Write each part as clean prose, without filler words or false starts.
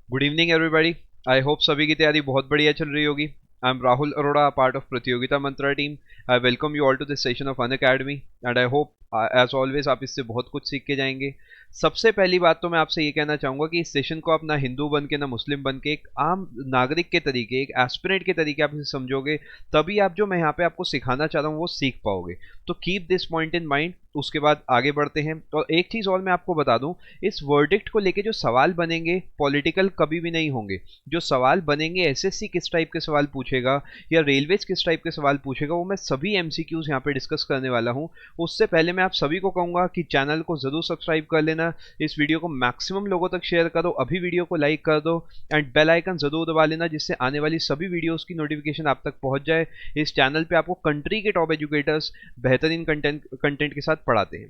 Good evening everybody. I hope सभी की तैयारी बहुत बढ़िया चल रही होगी। I am Rahul Arora, part of Pratiyogita Mantra team. I welcome you all to this session of unacademy and I hope as always आप इससे बहुत कुछ सीख के जाएंगे। सबसे पहली बात तो मैं आपसे ये कहना चाहूंगा कि इस सेशन को आप ना हिंदू बन के ना मुस्लिम बन के एक आम नागरिक के तरीके, एक एस्पिरेंट के तरीके आप इसे समझोगे, तभी आप जो मैं यहाँ पे आपको सिखाना चाह रहा हूँ वो सीख पाओगे। तो keep this point in mind. उसके बाद आगे बढ़ते हैं। और एक चीज और मैं आपको बता दूं, इस वर्डिक्ट को लेके जो सवाल बनेंगे पॉलिटिकल कभी भी नहीं होंगे। जो सवाल बनेंगे, एसएससी किस टाइप के सवाल पूछेगा या रेलवेज किस टाइप के सवाल पूछेगा, वो मैं सभी एमसीक्यूज यहाँ पे डिस्कस करने वाला हूँ। उससे पहले मैं आप सभी को कहूंगा कि चैनल को जरूर सब्सक्राइब कर लेना, इस वीडियो को मैक्सिमम लोगों तक शेयर करो, अभी वीडियो को लाइक कर दो एंड बेल आइकन जरूर दबा लेना, जिससे आने वाली सभी वीडियोस की नोटिफिकेशन आप तक पहुंच जाए। इस चैनल पे आपको कंट्री के टॉप एजुकेटर्स बेहतरीन कंटेंट के साथ पढ़ाते हैं।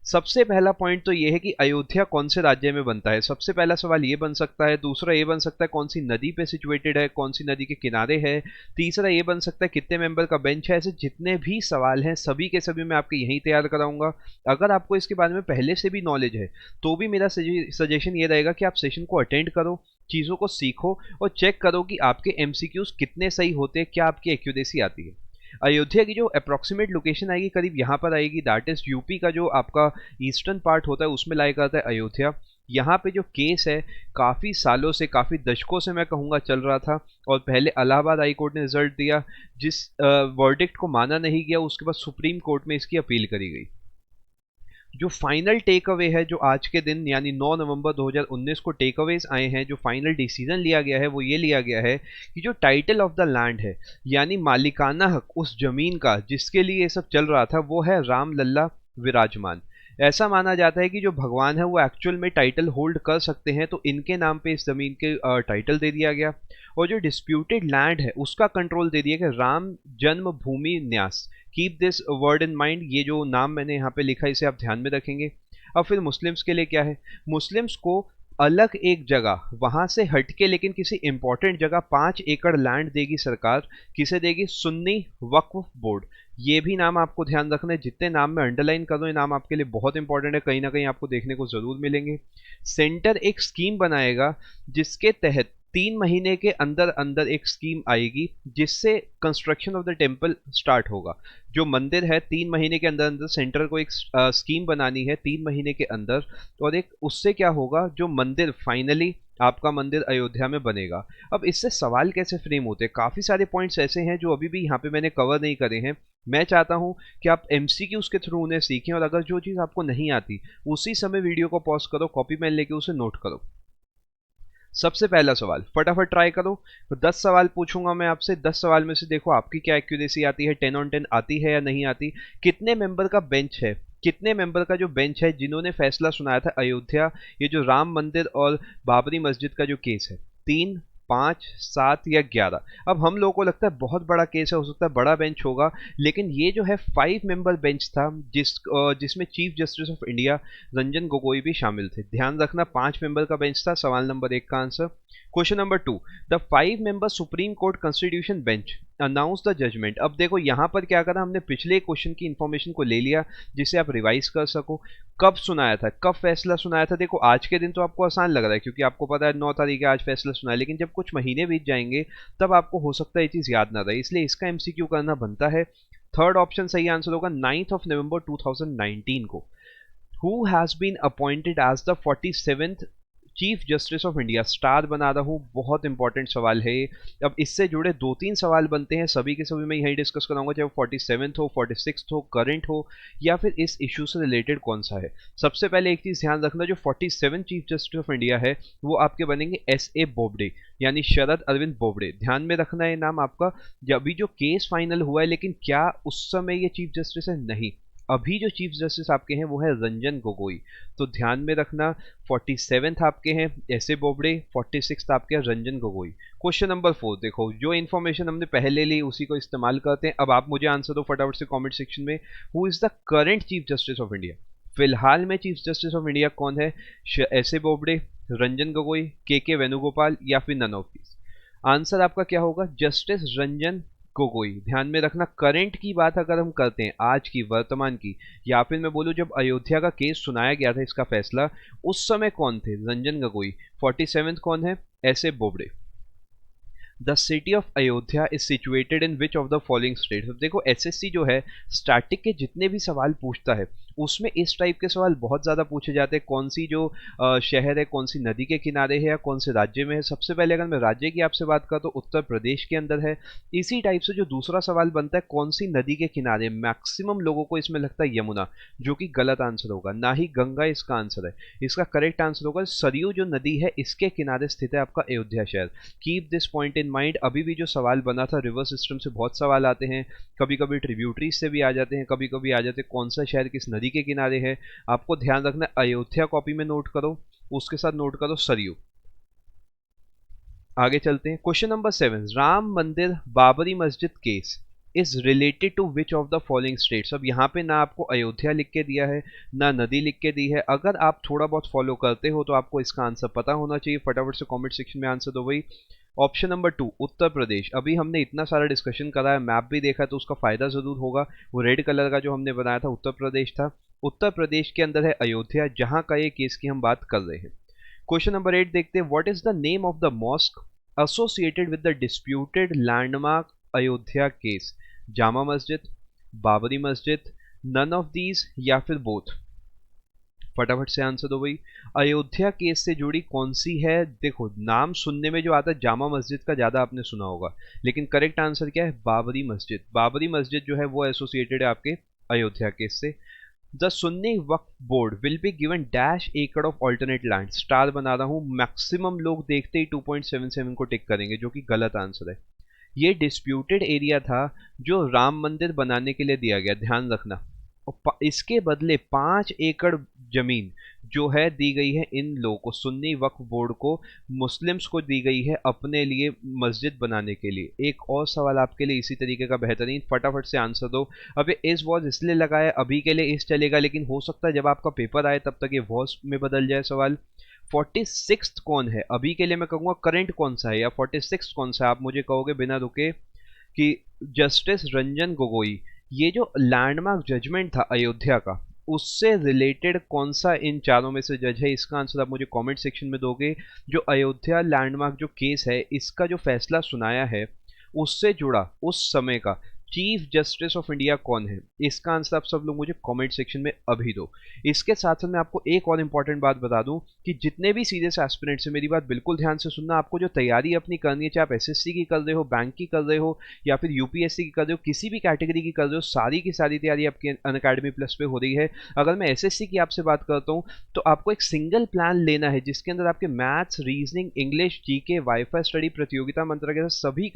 सबसे पहला पॉइंट तो ये है कि अयोध्या कौन से राज्य में बनता है। सबसे पहला सवाल ये बन सकता है। दूसरा ये बन सकता है कौन सी नदी पे सिचुएटेड है, कौन सी नदी के किनारे है। तीसरा ये बन सकता है कितने मेंबर का बेंच है। ऐसे जितने भी सवाल हैं सभी के सभी मैं आपके यहीं तैयार कराऊंगा। अगर आपको इसके बारे में पहले से भी नॉलेज है तो भी मेरा सजेशन ये रहेगा कि आप सेशन को अटेंड करो, चीज़ों को सीखो और चेक करो कि आपके एमसीक्यूज कितने सही होते हैं, क्या आपकी एक्यूरेसी आती है। अयोध्या की जो अप्रोक्सीमेट लोकेशन आएगी करीब यहाँ पर आएगी, दैट इज यूपी का जो आपका ईस्टर्न पार्ट होता है उसमें लाया करता है अयोध्या। यहाँ पे जो केस है काफ़ी सालों से, काफ़ी दशकों से मैं कहूँगा चल रहा था। और पहले इलाहाबाद हाई कोर्ट ने रिजल्ट दिया, जिस वर्डिक्ट को माना नहीं गया उसके बाद सुप्रीम कोर्ट में इसकी अपील करी गई। जो फाइनल टेक अवे है, जो आज के दिन यानी 9 नवंबर 2019 को टेक अवेज आए हैं, जो फाइनल डिसीजन लिया गया है वो ये लिया गया है कि जो टाइटल ऑफ द लैंड है यानी मालिकाना हक उस जमीन का जिसके लिए ये सब चल रहा था, वो है राम लल्ला विराजमान। ऐसा माना जाता है कि जो भगवान है वो एक्चुअल में टाइटल होल्ड कर सकते हैं, तो इनके नाम पे इस जमीन के टाइटल दे दिया गया। और जो डिस्प्यूटेड लैंड है उसका कंट्रोल दे दिया गया Ram Janmabhoomi Nyas. Keep this word in mind, ये जो नाम मैंने यहाँ पे लिखा है इसे आप ध्यान में रखेंगे। अब फिर मुस्लिम्स के लिए क्या है, मुस्लिम्स को अलग एक जगह वहां से हटके लेकिन किसी इंपॉर्टेंट जगह 5 एकड़ लैंड देगी सरकार। किसे देगी? सुन्नी वक्फ बोर्ड। ये भी नाम आपको ध्यान रखना है, जितने नाम में अंडरलाइन कर दो ये नाम आपके लिए बहुत इंपॉर्टेंट है, कहीं ना कहीं आपको देखने को जरूर मिलेंगे। सेंटर एक स्कीम बनाएगा जिसके तहत 3 महीने के अंदर अंदर एक स्कीम आएगी जिससे construction of the temple start होगा। जो मंदिर है 3 महीने के अंदर अंदर सेंटर को एक स्कीम बनानी है 3 महीने के अंदर। और एक उससे क्या होगा, जो मंदिर फाइनली आपका मंदिर अयोध्या में बनेगा। अब इससे सवाल कैसे फ्रेम होते हैं, काफ़ी सारे पॉइंट्स ऐसे हैं जो अभी भी यहाँ पे मैंने कवर नहीं करे हैं। मैं चाहता हूँ कि आप एमसीक्यूज के थ्रू उन्हें सीखें, और अगर जो चीज़ आपको नहीं आती उसी समय वीडियो को पॉज करो, कॉपी पेन लेके उसे नोट करो। सबसे पहला सवाल फटाफट ट्राई करो। तो 10 सवाल पूछूंगा मैं आपसे, 10 सवाल में से देखो आपकी क्या एक्यूरेसी आती है, 10 on 10 आती है या नहीं आती। कितने मेंबर का बेंच है, कितने मेंबर का जो बेंच है जिन्होंने फैसला सुनाया था अयोध्या, ये जो राम मंदिर और बाबरी मस्जिद का जो केस है? 3, 5, 7 या 11? अब हम लोगों को लगता है बहुत बड़ा केस है, हो सकता है बड़ा बेंच होगा, लेकिन ये जो है 5 मेंबर बेंच था जिसमें chief justice of India Ranjan Gogoi भी शामिल थे। ध्यान रखना 5 मेंबर का बेंच था। सवाल नंबर 1 का answer. Question number 2, the 5 member supreme court constitution bench announce the judgement. अब देखो यहाँ पर क्या करा हमने, पिछले क्वेश्चन की इंफॉर्मेशन को ले लिया जिसे आप रिवाइज कर सको। कब सुनाया था, कब फैसला सुनाया था? देखो आज के दिन तो आपको आसान लग रहा है क्योंकि आपको पता है 9 तारीख है, आज फैसला सुना है, लेकिन जब कुछ महीने बीत जाएंगे तब आपको हो सकता है ये चीज़ याद ना रहे, इसलिए इसका एमसीक्यू करना बनता है। थर्ड ऑप्शन सही आंसर होगा 9 नवंबर 2019 को। Who has been appointed as the 47th chief justice of India? Star बना रहा हूं, बहुत इंपॉर्टेंट सवाल है। अब इससे जुड़े 2-3 सवाल बनते हैं, सभी के सभी मैं यही डिस्कस कराऊंगा, चाहे वो 47th हो, 46th हो, करंट हो, या फिर इस इशू से रिलेटेड कौन सा है। सबसे पहले एक चीज ध्यान रखना, जो 47 चीफ जस्टिस ऑफ इंडिया है वो आपके बनेंगे SA बोबडे, यानी शरद अरविंद बोबडे। ध्यान में रखना है नाम आपका। अभी जो केस फाइनल हुआ है, लेकिन क्या उस समय ये चीफ जस्टिस है? नहीं, अभी जो चीफ जस्टिस आपके हैं वो है रंजन गोगोई। तो ध्यान में रखना 47th आपके हैं ऐसे बोबडे, 46th आपके हैं रंजन गोगोई। क्वेश्चन नंबर 4 देखो, जो इन्फॉर्मेशन हमने पहले ली उसी को इस्तेमाल करते हैं। अब आप मुझे आंसर दो फटाफट से कमेंट सेक्शन में, who is the current chief justice of India? फिलहाल में चीफ जस्टिस ऑफ इंडिया कौन है? ऐसे बोबडे, रंजन गोगोई, के वेणुगोपाल, या फिर नन ऑफ दीज? आंसर आपका क्या होगा? जस्टिस रंजन गोगोई। ध्यान में रखना, करंट की बात अगर हम करते हैं, आज की, वर्तमान की, या फिर मैं बोलूं जब अयोध्या का केस सुनाया गया था, इसका फैसला, उस समय कौन थे? रंजन गोगोई। 47th कौन है? S A Bobde. The city of Ayodhya is situated in which of the following states. अब देखो एसएससी जो है स्टैटिक के जितने भी सवाल पूछता है उसमें इस टाइप के सवाल बहुत ज़्यादा पूछे जाते हैं। कौन सी जो शहर है, कौन सी नदी के किनारे है, या कौन से राज्य में है। सबसे पहले अगर मैं राज्य की आपसे बात करूँ तो उत्तर प्रदेश के अंदर है। इसी टाइप से जो दूसरा सवाल बनता है, कौन सी नदी के किनारे, मैक्सिमम लोगों को इसमें लगता है यमुना, जो कि गलत आंसर होगा। ना ही गंगा इसका आंसर है, इसका करेक्ट आंसर होगा सरयू जो नदी है इसके किनारे स्थित है आपका अयोध्या शहर। Keep this point in mind. अभी भी जो सवाल बना था रिवर सिस्टम से बहुत सवाल आते हैं, कभी कभी ट्रिब्यूटरीज से भी आ जाते हैं, कभी कभी आ जाते हैं कौन सा शहर किस नदी के किनारे है। आपको ध्यान रखना, अयोध्या कॉपी में नोट करो, उसके साथ नोट करो सरयू। आगे चलते हैं। Question number 7, Ram Mandir Babri Masjid case is related to which of the following states. अब यहाँ पे ना आपको अयोध्या लिख के दिया है, ना नदी लिख के दी है। अगर आप थोड़ा बहुत फॉलो करते हो तो आपको इसका आंसर पता होना चाहिए। फटाफट से कमेंट सेक्शन में आंसर दो भाई। Option number 2 Uttar Pradesh. अभी हमने इतना सारा डिस्कशन करा है, मैप भी देखा, तो उसका फायदा जरूर होगा। वो रेड कलर का जो हमने बनाया था उत्तर प्रदेश था। उत्तर प्रदेश के अंदर है अयोध्या, जहां का ये केस की हम बात कर रहे हैं। क्वेश्चन नंबर 8 देखते हैं। What is the name of the mosque associated with the disputed landmark Ayodhya case? Jama Masjid, Babri मस्जिद, नन ऑफ दीज, या फिर बोथ? फटाफट से आंसर दो भाई। अयोध्या केस से जुड़ी कौन सी है? देखो नाम सुनने में जो आता है जामा मस्जिद का ज्यादा आपने सुना होगा, लेकिन करेक्ट आंसर क्या है? बाबरी मस्जिद। बाबरी मस्जिद जो है वो एसोसिएटेड है आपके अयोध्या केस से। The Sunni Waqf board will be given dash एकड़ ऑफ ऑल्टरनेट लैंड। स्टार बना रहा हूं, मैक्सिमम लोग देखते ही 2.77 को टिक करेंगे, जो कि गलत आंसर है। ये डिस्प्यूटेड एरिया था जो राम मंदिर बनाने के लिए दिया गया, ध्यान रखना। और इसके बदले 5 एकड़ जमीन जो है दी गई है इन लोगों को, सुन्नी वक्फ बोर्ड को, मुस्लिम्स को दी गई है अपने लिए मस्जिद बनाने के लिए। एक और सवाल आपके लिए इसी तरीके का बेहतरीन, फटाफट से आंसर दो। अब ये इस वॉज इसलिए लगाया, अभी के लिए इस चलेगा, लेकिन हो सकता है जब आपका पेपर आए तब तक ये वॉज में बदल जाए सवाल। 46 कौन है? अभी के लिए मैं कहूँगा करंट कौन सा है, या 46 कौन सा है? आप मुझे कहोगे बिना रुके कि जस्टिस रंजन गोगोई। ये जो लैंडमार्क जजमेंट था अयोध्या का, उससे रिलेटेड कौन सा इन चारों में से जज है? इसका आंसर आप मुझे कमेंट सेक्शन में दोगे। जो अयोध्या लैंडमार्क जो केस है, इसका जो फैसला सुनाया है, उससे जुड़ा उस समय का चीफ जस्टिस ऑफ इंडिया कौन है? इसका आंसर आप सब लोग मुझे कमेंट सेक्शन में अभी दो। इसके साथ साथ मैं आपको एक और इंपॉर्टेंट बात बता दूं कि जितने भी सीरियस एस्पिरेंट्स हैं, मेरी बात बिल्कुल ध्यान से सुनना। आपको जो तैयारी अपनी करनी है, चाहे आप एसएससी की कर रहे हो, बैंक की कर रहे हो, या फिर यूपीएससी की कर रहे हो, किसी भी कैटेगरी की कर रहे हो, सारी की सारी तैयारी आपकी अनअकैडमी प्लस पे हो रही है। अगर मैं एसएससी की आपसे बात करता हूँ तो आपको एक सिंगल प्लान लेना है, जिसके अंदर आपके maths, reasoning, English, GK, wifi study, प्रतियोगिता मंत्र के सभी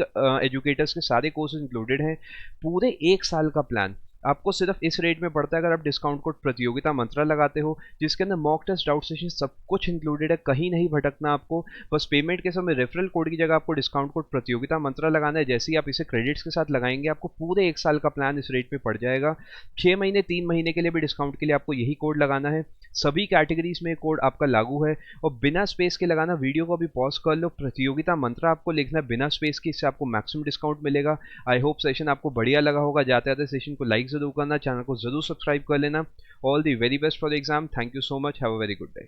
एजुकेटर्स के सारे कोर्सेज इंक्लूडेड हैं। पूरे 1 साल का प्लान आपको सिर्फ इस रेट में पड़ता है अगर आप डिस्काउंट कोड प्रतियोगिता मंत्रा लगाते हो, जिसके अंदर मॉक टेस्ट, डाउट सेशन सब कुछ इंक्लूडेड है। कहीं नहीं भटकना आपको। बस पेमेंट के समय रेफरल कोड की जगह आपको डिस्काउंट कोड प्रतियोगिता मंत्रा लगाना है। जैसे ही आप इसे क्रेडिट्स के साथ लगाएंगे, आपको पूरे 1 साल का प्लान इस रेट में पड़ जाएगा। 6 महीने, 3 महीने के लिए भी डिस्काउंट के लिए आपको यही कोड लगाना है। सभी कैटेगरीज में कोड आपका लागू है। और बिना स्पेस के लगाना, वीडियो को अभी पॉज कर लो, प्रतियोगिता मंत्रा आपको लिखना है बिना स्पेस की, इससे आपको मैक्सिमम डिस्काउंट मिलेगा। आई होप सेशन आपको बढ़िया लगा होगा। जाते जाते सेशन को लाइक जरूर करना, चैनल को जरूर सब्सक्राइब कर लेना। All the very best for the exam. Thank you so much. Have a very good day.